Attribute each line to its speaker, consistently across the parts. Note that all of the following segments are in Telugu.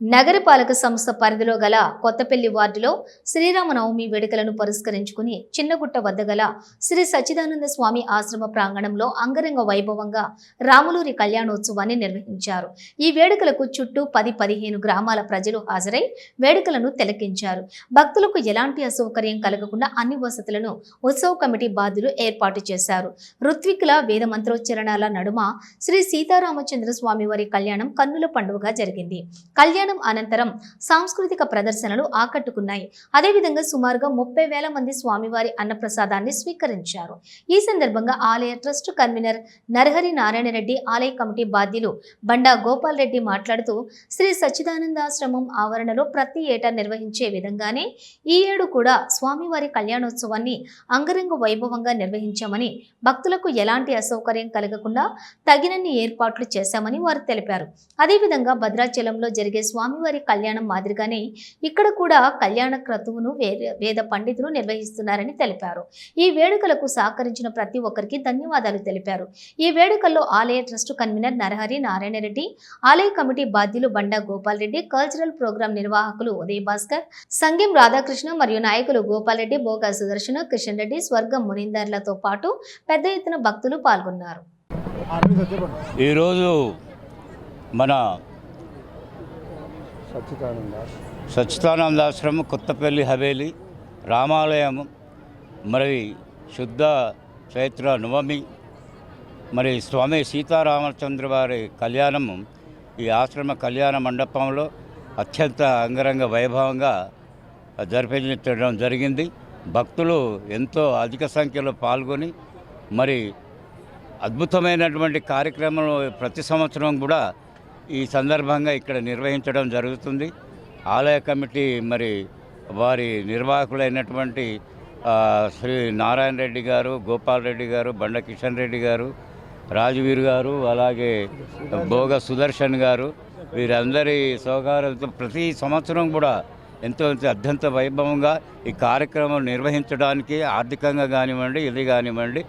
Speaker 1: నగరపాలక సంస్థ పరిధిలో గల కొత్తపల్లి వార్డులో శ్రీరామనవమి వేడుకలను పురస్కరించుకుని చిన్నగుట్ట వద్ద గల శ్రీ సచ్చిదానంద స్వామి ఆశ్రమ ప్రాంగణంలో అంగరంగ వైభవంగా రాములూరి కళ్యాణోత్సవాన్ని నిర్వహించారు. ఈ వేడుకలకు చుట్టూ 10-15 గ్రామాల ప్రజలు హాజరై వేడుకలను తిలకించారు. భక్తులకు ఎలాంటి అసౌకర్యం కలగకుండా అన్ని వసతులను ఉత్సవ కమిటీ బాధ్యులు ఏర్పాటు చేశారు. ఋత్వికుల వేద మంత్రోచ్చరణాల నడుమ శ్రీ సీతారామచంద్ర స్వామి వారి కళ్యాణం కన్నుల పండుగగా జరిగింది. కళ్యాణం అనంతరం సాంస్కృతిక ప్రదర్శనలు ఆకట్టుకున్నాయి. అదేవిధంగా సుమారుగా 30,000 మంది స్వామివారి అన్నప్రసాదాన్ని స్వీకరించారు. ఈ సందర్భంగా ఆలయ ట్రస్ట్ కన్వీనర్ నరహరి నారాయణ రెడ్డి, ఆలయ కమిటీ బాధ్యులు బండా గోపాల్ రెడ్డి మాట్లాడుతూ శ్రీ సచ్చిదానందాశ్రమం ఆవరణలో ప్రతి ఏటా నిర్వహించే విధంగానే ఈ ఏడు కూడా స్వామివారి కళ్యాణోత్సవాన్ని అంగరంగ వైభవంగా నిర్వహించామని, భక్తులకు ఎలాంటి అసౌకర్యం కలగకుండా తగినన్ని ఏర్పాట్లు చేశామని వారు తెలిపారు. అదేవిధంగా భద్రాచలంలో జరిగే స్వామివారి కళ్యాణం మాదిరిగానే ఇక్కడ కూడా కళ్యాణ క్రతువును వేద పండితులు నిర్వహిస్తున్నారని తెలిపారు. ఈ వేడుకలకు సహకరించిన ప్రతి ఒక్కరికి ధన్యవాదాలు తెలిపారు. ఈ వేడుకల్లో ఆలయ ట్రస్ట్ కన్వీనర్ నరహరి నారాయణ రెడ్డి, ఆలయ కమిటీ బాధ్యులు బండా గోపాల్ రెడ్డి, కల్చరల్ ప్రోగ్రాం నిర్వాహకులు ఉదయ్ భాస్కర్, సంగీం రాధాకృష్ణ మరియు నాయకులు గోపాల్ రెడ్డి, బోగా సుదర్శన, కిషన్ రెడ్డి, స్వర్గం మునీందర్లతో పాటు పెద్ద ఎత్తున భక్తులు పాల్గొన్నారు.
Speaker 2: ఈరోజు మన సచ్చిదానందాశ్రమం కొత్తపల్లి హవేలి రామాలయం మరి శుద్ధ చైత్ర నవమి మరి స్వామి సీతారామచంద్ర వారి కళ్యాణము ఈ ఆశ్రమ కళ్యాణ మండపంలో అత్యంత అంగరంగ వైభవంగా జరిపించడం జరిగింది. భక్తులు ఎంతో అధిక సంఖ్యలో పాల్గొని మరి అద్భుతమైనటువంటి కార్యక్రమాలు ప్రతి సంవత్సరం కూడా ఈ సందర్భంగా ఇక్కడ నిర్వహించడం జరుగుతుంది. ఆలయ కమిటీ మరి వారి నిర్వాహకులైనటువంటి శ్రీ నారాయణ రెడ్డి గారు, గోపాల్ రెడ్డి గారు, బండ కిషన్ రెడ్డి గారు, రాజవీర్ గారు, అలాగే భోగ సుదర్శన్ గారు, వీరందరి సహకారంతో ప్రతి సంవత్సరం కూడా ఎంతో అత్యంత వైభవంగా ఈ కార్యక్రమం నిర్వహించడానికి ఆర్థికంగా కానివ్వండి, ఇది కానివ్వండి,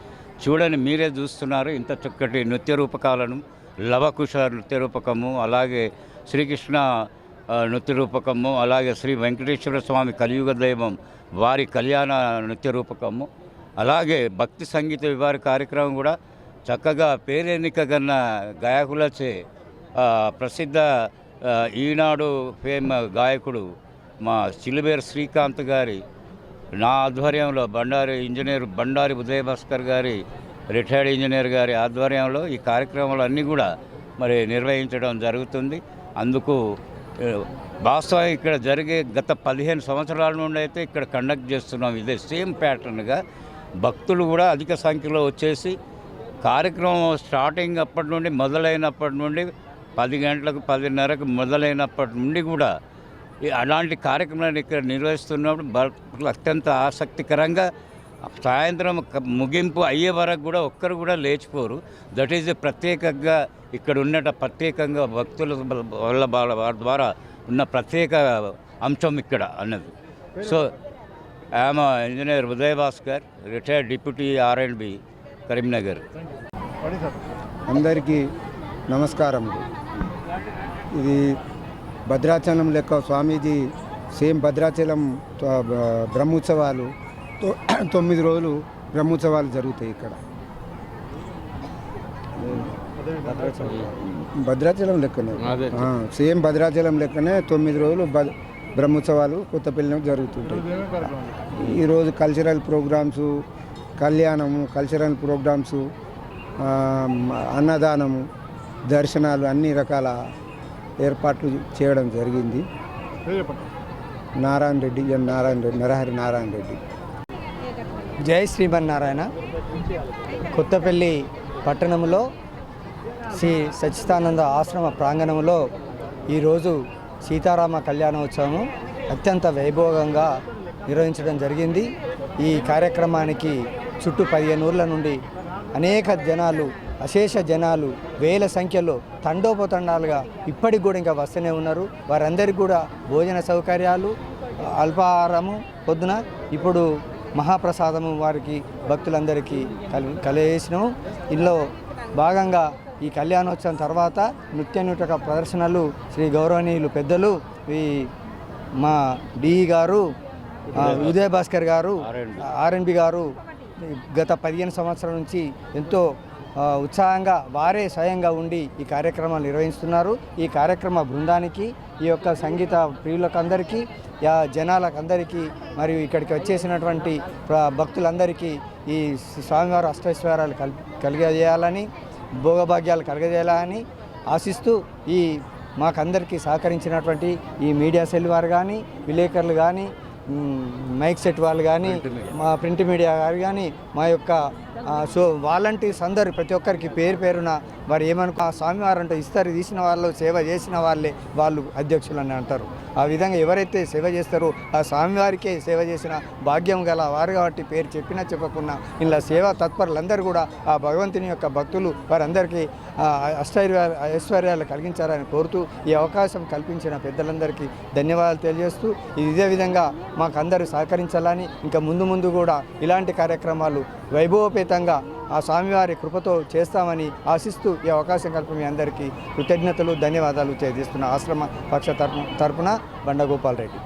Speaker 2: చూడని మీరే చూస్తున్నారు. ఇంత చక్కటి నృత్య రూపకాలను, లవకుశ నృత్య రూపకము, అలాగే శ్రీకృష్ణ నృత్య రూపకము, అలాగే శ్రీ వెంకటేశ్వర స్వామి కలియుగ దైవం వారి కళ్యాణ నృత్య రూపకము, అలాగే భక్తి సంగీత వివాహ కార్యక్రమం కూడా చక్కగా పేరెన్నికగన్న గాయకులచే ప్రసిద్ధ ఈనాడు ఫేమ్ గాయకుడు మా చిలుబేరు శ్రీకాంత్ గారి నా ఆధ్వర్యంలో ఇంజనీర్ బండారి ఉదయ్ భాస్కర్ గారి రిటైర్డ్ ఇంజనీర్ గారి ఆధ్వర్యంలో ఈ కార్యక్రమాలు అన్నీ కూడా మరి నిర్వహించడం జరుగుతుంది. అందుకు వాస్తవం ఇక్కడ జరిగే గత 15 సంవత్సరాల నుండి అయితే ఇక్కడ కండక్ట్ చేస్తున్నాం. ఇదే సేమ్ ప్యాటర్న్గా భక్తులు కూడా అధిక సంఖ్యలో వచ్చేసి కార్యక్రమం స్టార్టింగ్ అప్పటి నుండి మొదలైనప్పటి నుండి 10 గంటలకు 10:30కు మొదలైనప్పటి నుండి కూడా అలాంటి కార్యక్రమాలను ఇక్కడ నిర్వహిస్తున్నప్పుడు భక్తులు అత్యంత ఆసక్తికరంగా సాయంత్రం ముగింపు అయ్యే వరకు కూడా ఒక్కరు కూడా లేచిపోరు. దట్ ఈజ్ ప్రత్యేకంగా ఇక్కడ ఉన్న ప్రత్యేకంగా భక్తుల వాళ్ళ ద్వారా ఉన్న ప్రత్యేక అంశం ఇక్కడ అన్నది. So I'm engineer Uday Bhaskar, retired deputy R&B Karimnagar.
Speaker 3: అందరికీ నమస్కారం. ఇది భద్రాచలం లెక్క స్వామీజీ సేమ్ భద్రాచలం బ్రహ్మోత్సవాలు 9 రోజులు బ్రహ్మోత్సవాలు జరుగుతాయి ఇక్కడ. భద్రాచలం లెక్కనే సేమ్ భద్రాచలం లెక్కనే 9 రోజులు బ్రహ్మోత్సవాలు కొత్తపల్లిలో జరుగుతుంటాయి. ఈరోజు కల్చరల్ ప్రోగ్రామ్సు, కళ్యాణము, కల్చరల్ ప్రోగ్రామ్సు, అన్నదానము, దర్శనాలు అన్ని రకాల ఏర్పాట్లు చేయడం జరిగింది. నారాయణ రెడ్డి, నరహరి నారాయణ రెడ్డి.
Speaker 4: జై శ్రీమన్నారాయణ. కొత్తపల్లి పట్టణంలో శ్రీ సచ్చిదానంద ఆశ్రమ ప్రాంగణంలో ఈరోజు సీతారామ కళ్యాణోత్సవం అత్యంత వైభవంగా నిర్వహించడం జరిగింది. ఈ కార్యక్రమానికి చుట్టూ 15 ఊర్ల నుండి అనేక జనాలు, అశేష జనాలు వేల సంఖ్యలో తండోపతండాలుగా ఇప్పటికి కూడా ఇంకా వస్తూనే ఉన్నారు. వారందరికీ కూడా భోజన సౌకర్యాలు, అల్పాహారము పొద్దున, ఇప్పుడు మహాప్రసాదము వారికి భక్తులందరికీ కలిగేసినాము. ఇందులో భాగంగా ఈ కళ్యాణోత్సవం తర్వాత నృత్య నృటక ప్రదర్శనలు శ్రీ గౌరవనీయులు పెద్దలు ఈ మా డిఈ గారు ఉదయ్ భాస్కర్ గారు ఆర్ఎన్బి గారు గత 15 సంవత్సరాల నుంచి ఎంతో ఉత్సాహంగా వారే స్వయంగా ఉండి ఈ కార్యక్రమాలు నిర్వహిస్తున్నారు. ఈ కార్యక్రమ బృందానికి, ఈ యొక్క సంగీత ప్రియులకందరికీ, జనాలకందరికీ మరియు ఇక్కడికి వచ్చేసినటువంటి భక్తులందరికీ ఈ స్వామివారు అష్టైశ్వర్యాలు కలిగజేయాలని, భోగభాగ్యాలు కలగజేయాలని ఆశిస్తూ ఈ మాకందరికీ సహకరించినటువంటి ఈ మీడియా సెల్ వారు కానీ, విలేకరులు కానీ, మైక్ సెట్ వాళ్ళు కానీ, మా ప్రింట్ మీడియా గారు కానీ, మా యొక్క వాలంటీర్స్ అందరు ప్రతి ఒక్కరికి పేరు పేరున వారు ఏమనుకో ఆ స్వామివారు అంటే ఇస్తారు తీసిన వాళ్ళు సేవ చేసిన వాళ్ళే వాళ్ళు అధ్యక్షులు అని అంటారు. ఆ విధంగా ఎవరైతే సేవ చేస్తారో ఆ స్వామివారికే సేవ చేసిన భాగ్యం గల వారు కాబట్టి పేరు చెప్పినా చెప్పకున్నా ఇలా సేవా తత్పరులందరూ కూడా ఆ భగవంతుని యొక్క భక్తులు వారందరికీ ఐశ్వర్యాలు కలిగించారని కోరుతూ ఈ అవకాశం కల్పించిన పెద్దలందరికీ ధన్యవాదాలు తెలియజేస్తూ ఇదే విధంగా మాకు అందరూ సహకరించాలని, ఇంకా ముందు కూడా ఇలాంటి కార్యక్రమాలు వైభవపేతంగా ఆ స్వామివారి కృపతో చేస్తామని ఆశిస్తూ ఈ అవకాశం కల్పి మీ అందరికీ కృతజ్ఞతలు ధన్యవాదాలు తెలియజేస్తున్న ఆశ్రమ పక్ష తరపున బండగోపాల్ రెడ్డి.